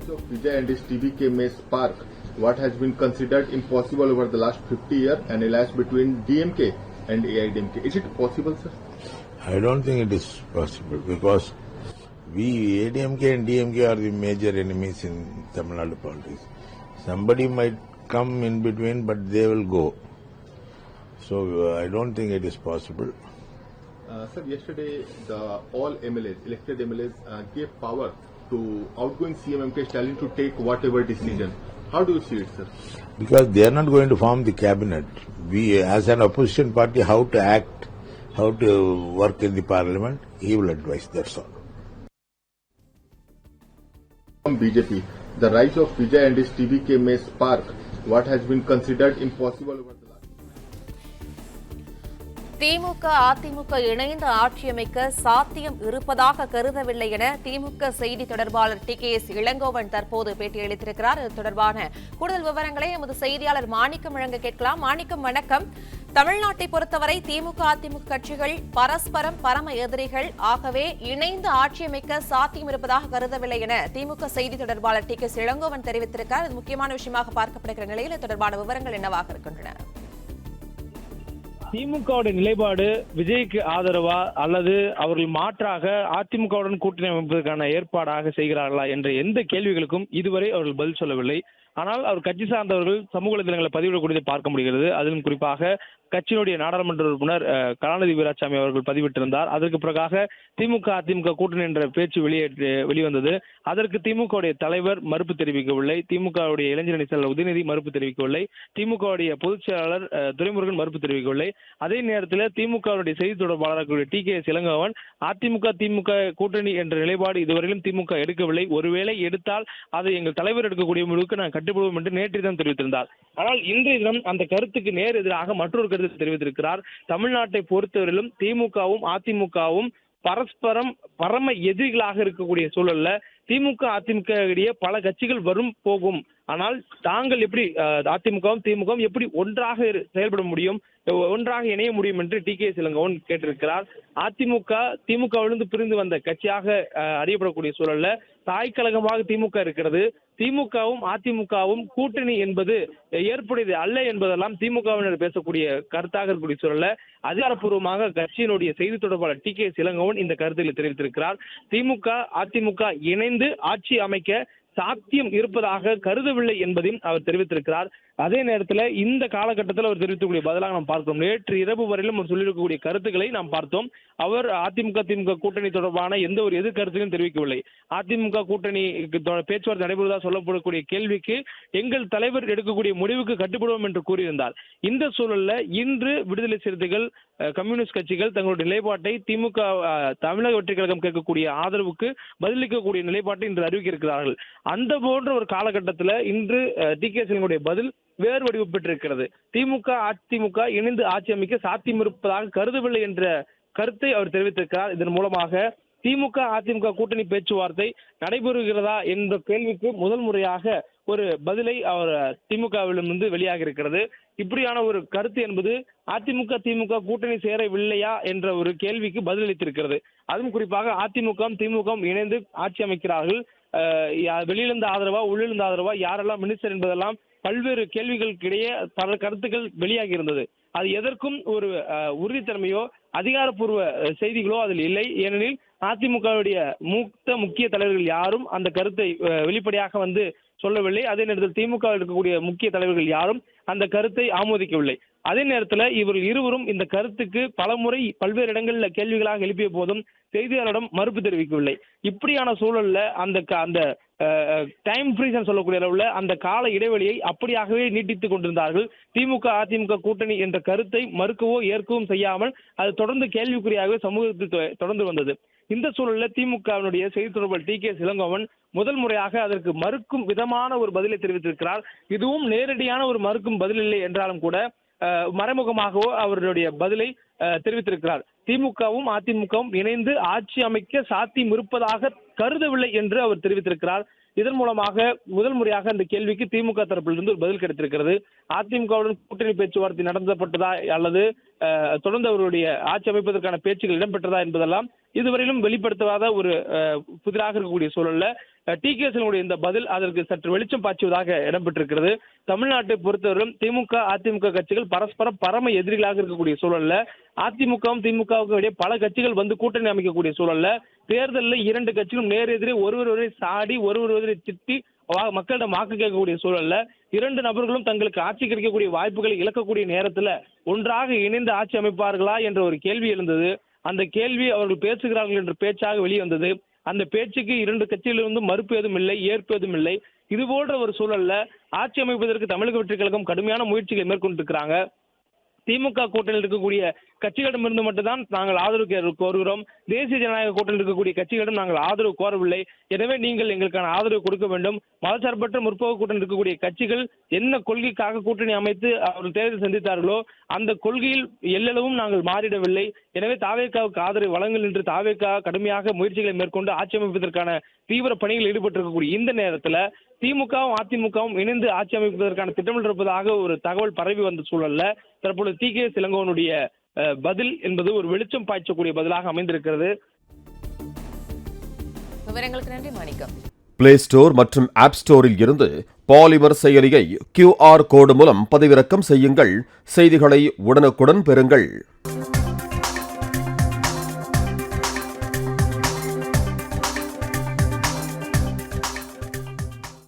rise of Vijay and his TVK may spark what has been considered impossible over the last 50 years, an alliance between DMK and AIDMK. Is it possible, sir? I don't think it is possible because ADMK and DMK are the major enemies in Tamil Nadu politics. Somebody might come in between, but they will go. So I don't think it is possible. Sir, yesterday all MLAs, elected MLAs, gave power to outgoing CM MK Stalin to take whatever decision. How do you see it, sir? Because they are not going to form the cabinet. We, as an opposition party, how to act, how to work in the parliament, he will advise. That's all. From BJP, the rise of Vijay and his TVK may spark what has been considered impossible over the last. DMK AIADMK இணைந்து ஆட்சியமைக்க சாத்தியம் இருப்பதாக கருதவில்லை என திமுக செய்தி தொடர்பாளர் TKS. Elangovan தற்போது பேட்டியளித்திருக்கிறார். இது தொடர்பான கூடுதல் விவரங்களை எமது செய்தியாளர் மாணிக்கம் வழங்க கேட்கலாம். மாணிக்கம், வணக்கம். தமிழ்நாட்டை பொறுத்தவரை திமுக அதிமுக கட்சிகள் பரஸ்பரம் பரம எதிரிகள், ஆகவே இணைந்து ஆட்சியமைக்க சாத்தியம் இருப்பதாக கருதவில்லை என திமுக செய்தி தொடர்பாளர் டி.கே.எஸ். இளங்கோவன் தெரிவித்திருக்கிறார். இது முக்கியமான விஷயமாக பார்க்கப்படுகிற நிலையில் தொடர்பான விவரங்கள் என்னவாக இருக்கின்றன? திமுகவுடைய நிலைப்பாடு விஜய்க்கு ஆதரவா அல்லது அவர்கள் மாற்றாக அதிமுகவுடன் கூட்டணி அமைப்பதற்கான ஏற்பாடாக செய்கிறார்களா என்ற எந்த கேள்விகளுக்கும் இதுவரை அவர்கள் பதில் சொல்லவில்லை. ஆனால் அவர் கட்சி சார்ந்தவர்கள் சமூக வலைதளங்களை பதிவிடக்கூடியதை பார்க்க முடிகிறது. அதிலும் குறிப்பாக கட்சியினுடைய நாடாளுமன்ற உறுப்பினர் கலாநிதி வீராசாமி அவர்கள் பதிவிட்டிருந்தார். அதற்கு பிறகாக திமுக அதிமுக கூட்டணி என்ற பேச்சு வெளிவந்தது. அதற்கு திமுகவுடைய தலைவர் மறுப்பு தெரிவிக்கவில்லை, திமுகவுடைய இளைஞரணி செயலர் உதயநிதி மறுப்பு தெரிவிக்கவில்லை, திமுகவுடைய பொதுச் செயலாளர் துரைமுருகன் மறுப்பு தெரிவிக்கவில்லை. அதே நேரத்தில் திமுகவுடைய செய்தி தொடர்பாளர் டி.கே.எஸ். இளங்கோவன் அதிமுக திமுக கூட்டணி என்ற நிலைப்பாடு இதுவரையிலும் திமுக எடுக்கவில்லை, ஒருவேளை எடுத்தால் அதை எங்கள் தலைவர் எடுக்கக்கூடிய முடிவுக்கு நான் கட்டுப்படுவோம் என்று நேற்று தினம் தெரிவித்திருந்தார். ஆனால் இன்றைய தினம் அந்த கருத்துக்கு நேர் எதிராக மற்றொரு கருத்து தெரிவித்திருக்கிறார். தமிழ்நாட்டை பொறுத்தவரையிலும் திமுகவும் அதிமுகவும் பரஸ்பரம் பரம எதிரிகளாக இருக்கக்கூடிய சூழல்ல திமுக அதிமுக இடையே பல கட்சிகள் வரும் போகும், ஆனால் தாங்கள் எப்படி அதிமுகவும் திமுகவும் எப்படி ஒன்றாக செயல்பட முடியும், ஒன்றாக இணைய முடியும் என்று டி.கே.எஸ். இளங்கோவன் கேட்டிருக்கிறார். அதிமுக திமுகவிலிருந்து பிரிந்து வந்த கட்சியாக அறியப்படக்கூடிய சூழல்ல தாய் கழகமாக திமுக இருக்கிறது. திமுகவும் அதிமுகவும் கூட்டணி என்பது ஏற்புடையது அல்ல என்பதெல்லாம் திமுகவினர் பேசக்கூடிய கருத்தாக இருக்கக்கூடிய சூழல்ல அதிகாரப்பூர்வமாக கட்சியினுடைய செய்தி தொடர்பாளர் டி.கே.எஸ். இளங்கோவன் இந்த கருத்துக்களை தெரிவித்திருக்கிறார். திமுக அதிமுக இணைந்து ஆட்சி அமைக்க சாத்தியம் இருப்பதாக கருதவில்லை என்பதையும் அவர் தெரிவித்திருக்கிறார். அதே நேரத்தில் இந்த காலகட்டத்தில் அவர் தெரிவிக்கக்கூடிய பதிலாக நாம் பார்க்கிறோம். நேற்று இரவு வரையிலும் அவர் சொல்லியிருக்கக்கூடிய கருத்துக்களை நாம் பார்த்தோம். அவர் அதிமுக திமுக கூட்டணி தொடர்பான எந்த ஒரு எதிர் கருத்தையும் தெரிவிக்கவில்லை. அதிமுக கூட்டணி பேச்சுவார்த்தை நடைபெறுவதாக சொல்லப்படக்கூடிய கேள்விக்கு எங்கள் தலைவர் எடுக்கக்கூடிய முடிவுக்கு கட்டுப்படுவோம் என்று கூறியிருந்தார். இந்த சூழல்ல இன்று விடுதலை சிறுத்தைகள் கம்யூனிஸ்ட் கட்சிகள் தங்களுடைய நிலைப்பாட்டை திமுக தமிழக வெற்றி கழகம் கேட்கக்கூடிய ஆதரவுக்கு பதிலளிக்கக்கூடிய நிலைப்பாட்டை இன்று அறிவிக்க இருக்கிறார்கள். அந்த போன்ற ஒரு காலகட்டத்தில் இன்று டி.கே.எஸ். பதில் வேறு வடிவு பெற்றிருக்கிறது. திமுக அதிமுக இணைந்து ஆட்சி அமைக்க சாத்தியம் இருப்பதாக கருதவில்லை என்ற கருத்தை அவர் தெரிவித்திருக்கிறார். இதன் மூலமாக திமுக அதிமுக கூட்டணி பேச்சுவார்த்தை நடைபெறுகிறதா என்ற கேள்விக்கு முதல் முறையாக ஒரு பதிலை அவர் திமுகவிலிருந்து வெளியாக இருக்கிறது. இப்படியான ஒரு கருத்து என்பது அதிமுக திமுக கூட்டணி சேரவில்லையா என்ற ஒரு கேள்விக்கு பதிலளித்திருக்கிறது. அதுவும் குறிப்பாக அதிமுக திமுக இணைந்து ஆட்சி அமைக்கிறார்கள், வெளியிலிருந்து ஆதரவா உள்ளிருந்து ஆதரவா யாரெல்லாம் மினிஸ்டர் என்பதெல்லாம் பல்வேறு கேள்விகளுக்கிடையே பல கருத்துக்கள் வெளியாகி இருந்தது. அது எதற்கும் ஒரு உறுதித்தன்மையோ அதிகாரப்பூர்வ செய்திகளோ அதில் இல்லை. ஏனெனில் அதிமுகவுடைய முக்கிய தலைவர்கள் யாரும் அந்த கருத்தை வெளிப்படையாக வந்து சொல்லவில்லை. அதே நேரத்தில் திமுக இருக்கக்கூடிய முக்கிய தலைவர்கள் யாரும் அந்த கருத்தை ஆமோதிக்கவில்லை. அதே நேரத்தில் இவர்கள் இருவரும் இந்த கருத்துக்கு பலமுறை பல்வேறு இடங்களில் கேள்விகளாக எழுப்பிய போதும் செய்தியாளரிடம் மறுப்பு தெரிவிக்கவில்லை. இப்படியான சூழல்ல அந்த டைம் ஃப்ரீஸ் சொல்லக்கூடிய அளவுல அந்த கால இடைவெளியை அப்படியாகவே நீட்டித்துக் கொண்டிருந்தார்கள். திமுக அதிமுக கூட்டணி என்ற கருத்தை மறுக்கவோ ஏற்கவும் செய்யாமல் அது தொடர்ந்து கேள்விக்குறியாகவே சமூகத்தில் தொடர்ந்து வந்தது. இந்த சூழலில் திமுகவினுடைய செய்தி தொடர்பாளர் டி.கே.எஸ். இளங்கோவன் முதல் முறையாக அதற்கு மறுக்கும் விதமான ஒரு பதிலை தெரிவித்திருக்கிறார். இதுவும் நேரடியான ஒரு மறுக்கும் பதில் இல்லை என்றாலும் கூட மறைமுகமாகவோ அவருடைய பதிலை தெரிவித்திருக்கிறார். திமுகவும் அதிமுகவும் இணைந்து ஆட்சி அமைக்க சாத்தியம் இருப்பதாக கருதவில்லை என்று அவர் தெரிவித்திருக்கிறார். இதன் மூலமாக முதல் முறையாக அந்த கேள்விக்கு திமுக தரப்பிலிருந்து ஒரு பதில் கிடைத்திருக்கிறது. அதிமுகவுடன் கூட்டணி பேச்சுவார்த்தை நடத்தப்பட்டதா அல்லது தொடர்ந்து அவருடைய ஆட்சி அமைப்பதற்கான பேச்சுகள் இடம்பெற்றதா என்பதெல்லாம் இதுவரையிலும் வெளிப்படுத்தாத ஒரு புதிராக இருக்கக்கூடிய சூழல்ல TKS இந்த பதில் அதற்கு சற்று வெளிச்சம் பாய்ச்சுவதாக இடம்பெற்றிருக்கிறது. தமிழ்நாட்டை பொறுத்தவரையும் திமுக அதிமுக கட்சிகள் பரஸ்பர பரம எதிரிகளாக இருக்கக்கூடிய சூழல்ல அதிமுகவும் திமுகவுக்கும் இடையே பல கட்சிகள் வந்து கூட்டணி அமைக்கக்கூடிய சூழல்ல தேர்தலில் இரண்டு கட்சிகளும் நேரெதிரே ஒருவரை சாடி ஒருவரை திட்டி மக்களிடம் வாக்கு கேட்கக்கூடிய சூழல்ல இரண்டு நபர்களும் தங்களுக்கு ஆட்சி கிடைக்கக்கூடிய வாய்ப்புகளை இழக்கக்கூடிய நேரத்துல ஒன்றாக இணைந்து ஆட்சி அமைப்பார்களா என்ற ஒரு கேள்வி எழுந்தது. அந்த கேள்வி அவர்கள் பேசுகிறார்கள் என்ற பேச்சாக வெளிவந்தது. அந்த பேச்சுக்கு இரண்டு கட்சியிலிருந்து மறுப்பு ஏதும் இல்லை, ஏற்பு ஏதும் இல்லை. இது போன்ற ஒரு சூழல்ல ஆட்சி அமைப்பதற்கு தமிழக வெற்றிக் கழகம் கடுமையான முயற்சிகளை மேற்கொண்டிருக்கிறாங்க. திமுக கூட்டணியில் இருக்கக்கூடிய கட்சிகளிடமிருந்து மட்டும்தான் நாங்கள் ஆதரவு கோருகிறோம். தேசிய ஜனநாயக கூட்டணியில் இருக்கக்கூடிய கட்சிகளிடம் நாங்கள் ஆதரவு கோரவில்லை. எனவே நீங்கள் எங்களுக்கான ஆதரவு கொடுக்க வேண்டும். மதசார்பற்ற முற்போக்கு கூட்டணி இருக்கக்கூடிய கட்சிகள் என்ன கொள்கைக்காக கூட்டணி அமைத்து அவர்கள் தேர்தல் சந்தித்தார்களோ அந்த கொள்கையில் எல்லளவும் நாங்கள் மாறிடவில்லை. எனவே தாவேகாவுக்கு ஆதரவு வழங்கல் என்று தாவேகா கடுமையாக முயற்சிகளை மேற்கொண்டு ஆட்சி அமைப்பதற்கான தீவிர பணிகளில் ஈடுபட்டிருக்கக்கூடிய இந்த நேரத்தில் திமுகவும் அதிமுகவும் இணைந்து ஆட்சி அமைப்பதற்கான திட்டமிட்டு இருப்பதாக ஒரு தகவல் பரவி வந்த சூழல்ல தற்போது TKS இளங்கோவனுடைய பதில் என்பது ஒரு வெளிச்சம் பாய்ச்சக்கூடிய பதிலாக அமைந்திருக்கிறது. விவரங்களுக்கு நன்றி மாணிக்கம். பிளே ஸ்டோர் மற்றும் ஆப் ஸ்டோரில் இருந்து பாலிமர் செயலியை QR கோடு மூலம் பதிவிறக்கம் செய்யுங்கள். செய்திகளை உடனுக்குடன் பெறுங்கள்.